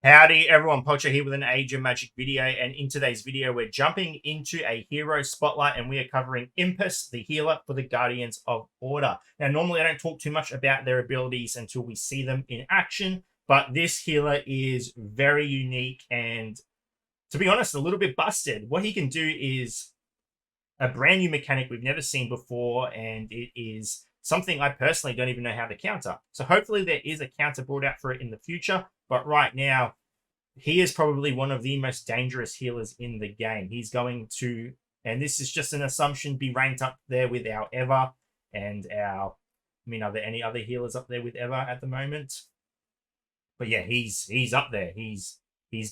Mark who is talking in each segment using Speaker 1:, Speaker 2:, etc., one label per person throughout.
Speaker 1: Howdy everyone, Pocho here with an Age of Magic video, and in today's video we're jumping into a hero spotlight and we are covering Inpus, the healer for the Guardians of Order. Now normally I don't talk too much about their abilities until we see them in action, but this healer is very unique and, to be honest, a little bit busted. What he can do is a brand new mechanic we've never seen before, and it is something I personally don't even know how to counter. So hopefully there is a counter brought out for it in the future. But right now, he is probably one of the most dangerous healers in the game. He's going to, and this is just an assumption, be ranked up there with our Ever and our, are there any other healers up there with Ever at the moment? But yeah, he's up there. He's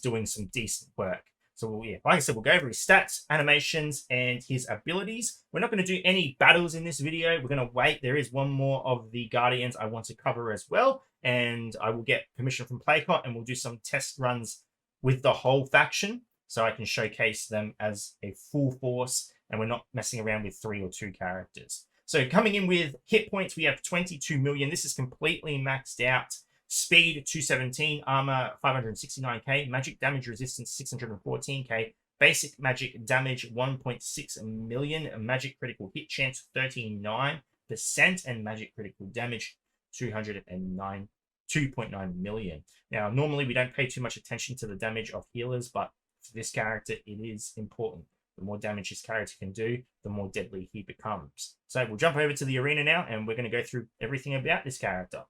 Speaker 1: doing some decent work. So yeah, like I said, we'll go over his stats, animations, and his abilities. We're not going to do any battles in this video. We're going to wait. There is one more of the Guardians I want to cover as well, and I will get permission from Playcott, and we'll do some test runs with the whole faction, so I can showcase them as a full force, and we're not messing around with 3 or 2 characters. So coming in with hit points, we have 22 million. This is completely maxed out. Speed 217, armor 569k, magic damage resistance 614k, basic magic damage 1.6 million, magic critical hit chance 39%, and magic critical damage 2.9 million. Now, normally we don't pay too much attention to the damage of healers, but for this character, it is important. The more damage his character can do, the more deadly he becomes. So we'll jump over to the arena now, and we're going to go through everything about this character.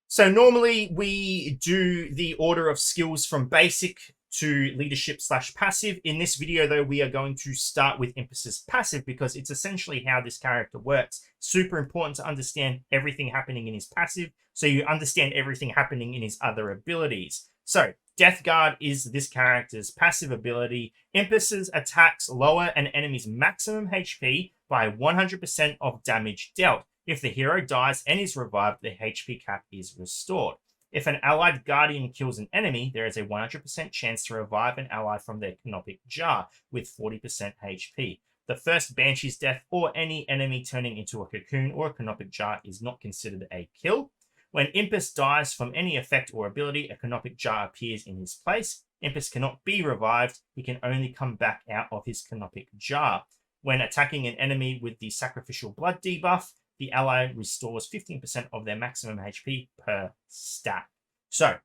Speaker 1: So normally we do the order of skills from basic to leadership / passive. In this video, though, we are going to start with Impus's passive because it's essentially how this character works. Super important to understand everything happening in his passive so you understand everything happening in his other abilities. So Death Guard is this character's passive ability. Impus's attacks lower an enemy's maximum HP by 100% of damage dealt. If the hero dies and is revived, the HP cap is restored. If an allied guardian kills an enemy, there is a 100% chance to revive an ally from their canopic jar with 40% HP. The first Banshee's death or any enemy turning into a cocoon or a canopic jar is not considered a kill. When Impus dies from any effect or ability, a canopic jar appears in his place. Impus cannot be revived. He can only come back out of his canopic jar. When attacking an enemy with the sacrificial blood debuff, the ally restores 15% of their maximum HP per stat. So,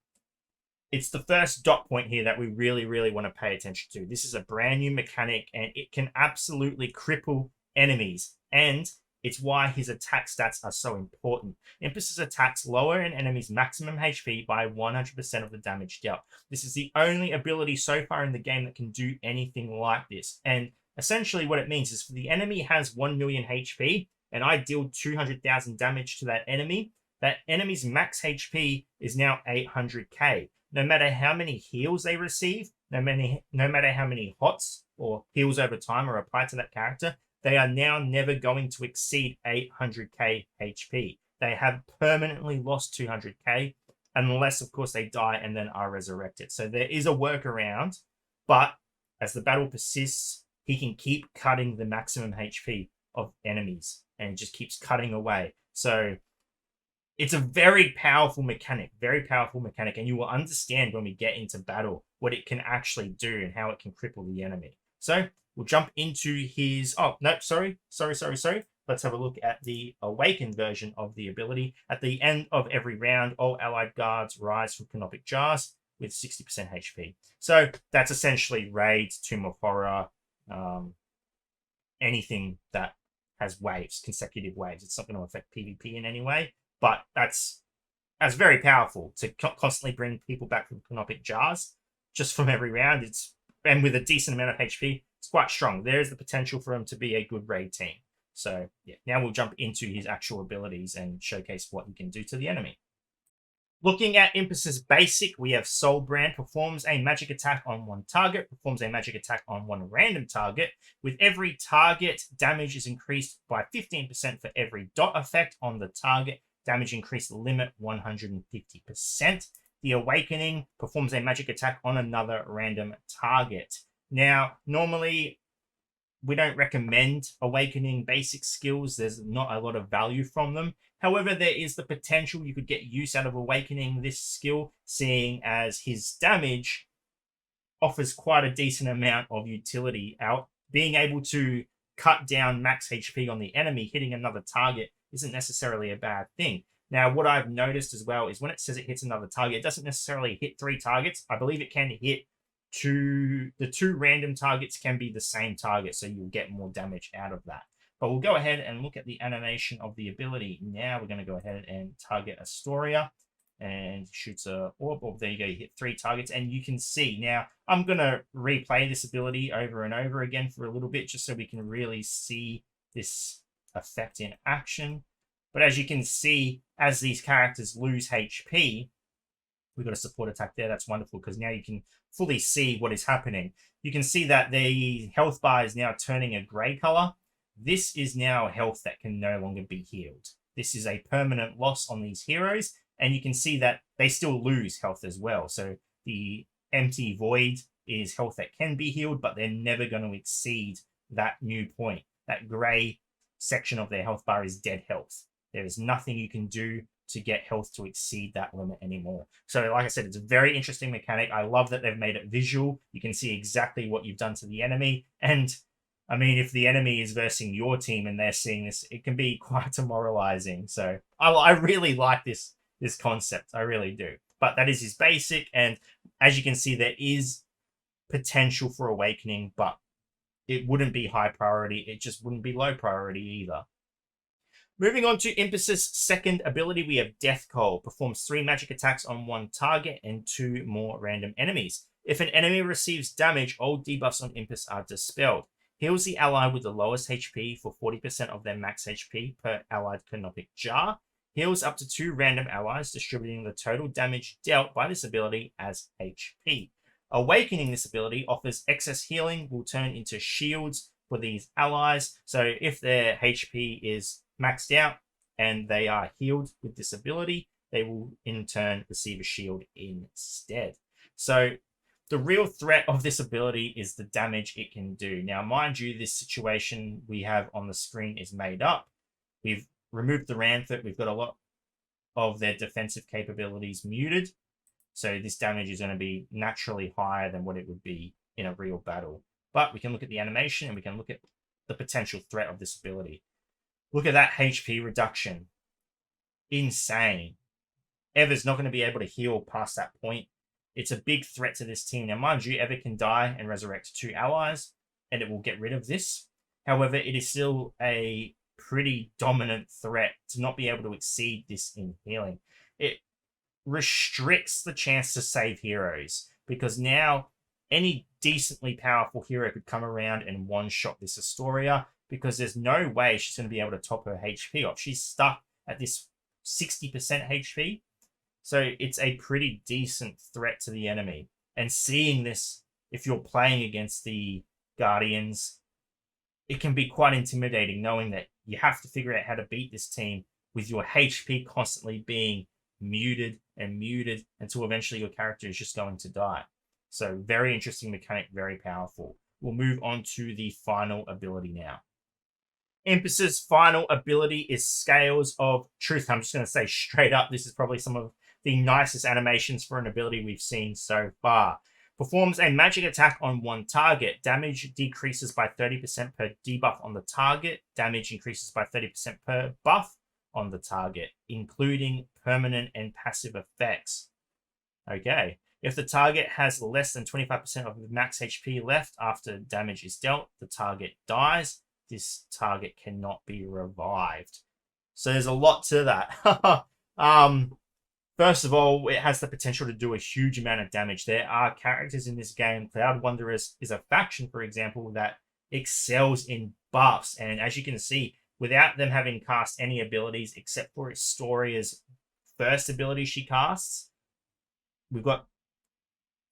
Speaker 1: it's the first dot point here that we really want to pay attention to. This is a brand new mechanic, and it can absolutely cripple enemies. And it's why his attack stats are so important. Impus's attacks lower an enemy's maximum HP by 100% of the damage dealt. This is the only ability so far in the game that can do anything like this. And essentially what it means is if the enemy has 1 million HP, and I deal 200,000 damage to that enemy's max HP is now 800k. No matter how many heals they receive, no matter how many hots or heals over time are applied to that character, they are now never going to exceed 800k HP. They have permanently lost 200k, unless, of course, they die and then are resurrected. So there is a workaround, but as the battle persists, he can keep cutting the maximum HP of enemies, and it just keeps cutting away. So it's a very powerful mechanic, and you will understand when we get into battle what it can actually do and how it can cripple the enemy. So we'll jump into his, sorry. Let's have a look at the awakened version of the ability. At the end of every round, all allied guards rise from canopic jars with 60% HP. So that's essentially raids, Tomb of Horror, anything that has waves, consecutive waves. It's not going to affect PvP in any way, but that's very powerful to constantly bring people back from canopic jars just from every round. And with a decent amount of HP, it's quite strong. There is the potential for him to be a good raid team. So yeah, now we'll jump into his actual abilities and showcase what he can do to the enemy. Looking at Impus's basic, we have Soul Brand. Performs a magic attack on one target. Performs a magic attack on one random target. With every target, damage is increased by 15% for every dot effect on the target. Damage increase limit 150%. The Awakening performs a magic attack on another random target. Now, normally we don't recommend awakening basic skills. There's not a lot of value from them. However, there is the potential you could get use out of awakening this skill, seeing as his damage offers quite a decent amount of utility out. Being able to cut down max HP on the enemy, hitting another target isn't necessarily a bad thing. Now, what I've noticed as well is when it says it hits another target, it doesn't necessarily hit 3 targets. I believe it can hit the 2 random targets can be the same target, so you'll get more damage out of that. But we'll go ahead and look at the animation of the ability. Now we're going to go ahead and target Astoria and shoots a orb. Oh, there you go, you hit 3 targets, and you can see. Now, I'm going to replay this ability over and over again for a little bit, just so we can really see this effect in action. But as you can see, as these characters lose HP, we've got a support attack there. That's wonderful, because now you can fully see what is happening. You can see that the health bar is now turning a grey color. This is now health that can no longer be healed. This is a permanent loss on these heroes, and you can see that they still lose health as well. So the empty void is health that can be healed, but they're never going to exceed that new point. That grey section of their health bar is dead health. There is nothing you can do to get health to exceed that limit anymore. So like I said, it's a very interesting mechanic. I love that they've made it visual. You can see exactly what you've done to the enemy. And I mean, if the enemy is versing your team and they're seeing this, it can be quite demoralizing. So I really like this concept. I really do. But that is his basic. And as you can see, there is potential for awakening, but it wouldn't be high priority. It just wouldn't be low priority either. Moving on to Impus's second ability, we have Death Cold. Performs 3 magic attacks on 1 target and 2 more random enemies. If an enemy receives damage, all debuffs on Impus are dispelled. Heals the ally with the lowest HP for 40% of their max HP per allied canopic jar. Heals up to 2 random allies, distributing the total damage dealt by this ability as HP. Awakening this ability offers excess healing, will turn into shields for these allies. So if their HP is maxed out and they are healed with this ability, they will in turn receive a shield instead. So the real threat of this ability is the damage it can do. Now, mind you, this situation we have on the screen is made up. We've removed the Ramfort. We've got a lot of their defensive capabilities muted. So this damage is going to be naturally higher than what it would be in a real battle. But we can look at the animation and we can look at the potential threat of this ability. Look at that HP reduction. Insane. Ever's not going to be able to heal past that point. It's a big threat to this team. Now, mind you, Ever can die and resurrect 2 allies, and it will get rid of this. However, it is still a pretty dominant threat to not be able to exceed this in healing. It restricts the chance to save heroes, because now any decently powerful hero could come around and one-shot this Astoria, because there's no way she's going to be able to top her HP off. She's stuck at this 60% HP. So it's a pretty decent threat to the enemy. And seeing this, if you're playing against the Guardians, it can be quite intimidating knowing that you have to figure out how to beat this team with your HP constantly being muted and muted until eventually your character is just going to die. So very interesting mechanic, very powerful. We'll move on to the final ability now. Impus's final ability is Scales of Truth. I'm just going to say straight up, this is probably some of the nicest animations for an ability we've seen so far. Performs a magic attack on 1 target. Damage decreases by 30% per debuff on the target. Damage increases by 30% per buff on the target, including permanent and passive effects. Okay. If the target has less than 25% of max HP left after damage is dealt, the target dies. This target cannot be revived. So there's a lot to that. First of all, it has the potential to do a huge amount of damage. There are characters in this game. Cloud Wanderers is a faction, for example, that excels in buffs. And as you can see, without them having cast any abilities except for Astoria's first ability she casts, we've got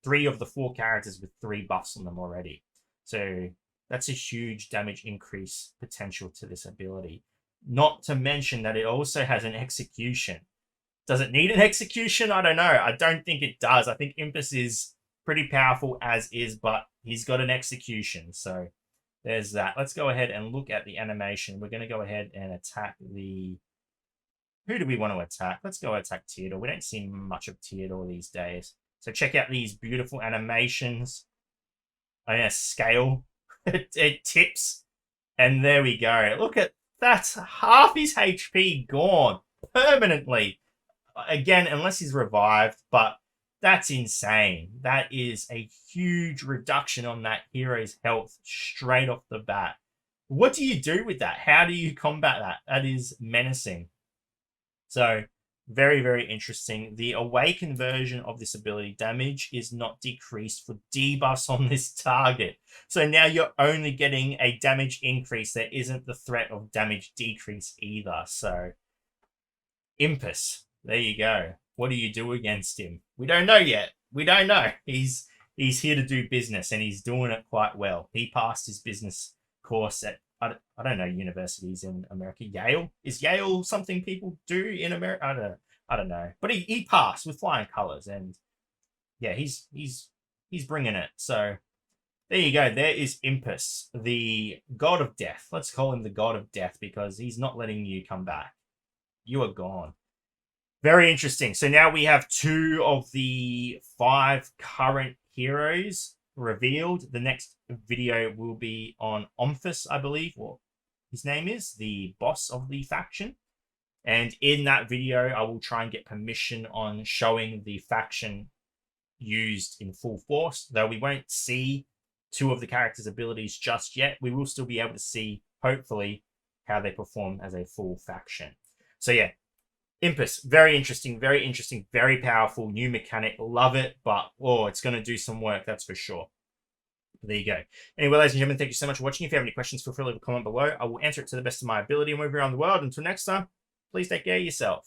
Speaker 1: 3 of the 4 characters with 3 buffs on them already. So that's a huge damage increase potential to this ability. Not to mention that it also has an execution. Does it need an execution? I don't know. I don't think it does. I think Impus is pretty powerful as is, but he's got an execution. So there's that. Let's go ahead and look at the animation. We're going to go ahead and attack the... Who do we want to attack? Let's go attack Theodore. We don't see much of Theodore these days. So check out these beautiful animations. On a scale. It tips. And there we go. Look at... That's half his HP gone. Permanently. Again, unless he's revived. But that's insane. That is a huge reduction on that hero's health straight off the bat. What do you do with that? How do you combat that? That is menacing. So, very, very interesting. The awakened version of this ability, damage is not decreased for debuffs on this target. So now you're only getting a damage increase. There isn't the threat of damage decrease either. So, Inpus, there you go. What do you do against him? We don't know yet. We don't know. He's here to do business, and he's doing it quite well. He passed his business course at, I don't know, universities in America. Yale? Is Yale something people do in America? I don't know. But he passed with flying colors, and yeah, he's bringing it. So there you go. There is Inpus, the god of death. Let's call him the god of death because he's not letting you come back. You are gone. Very interesting. So now we have 2 of the 5 current heroes revealed. The next video will be on Inpus, I believe, or his name is, the boss of the faction. And in that video, I will try and get permission on showing the faction used in full force. Though we won't see 2 of the characters' abilities just yet, we will still be able to see, hopefully, how they perform as a full faction. So yeah, Inpus, very interesting, very powerful, new mechanic. Love it, but, oh, it's going to do some work, that's for sure. There you go. Anyway, ladies and gentlemen, thank you so much for watching. If you have any questions, feel free to leave a comment below. I will answer it to the best of my ability and move around the world. Until next time, please take care of yourself.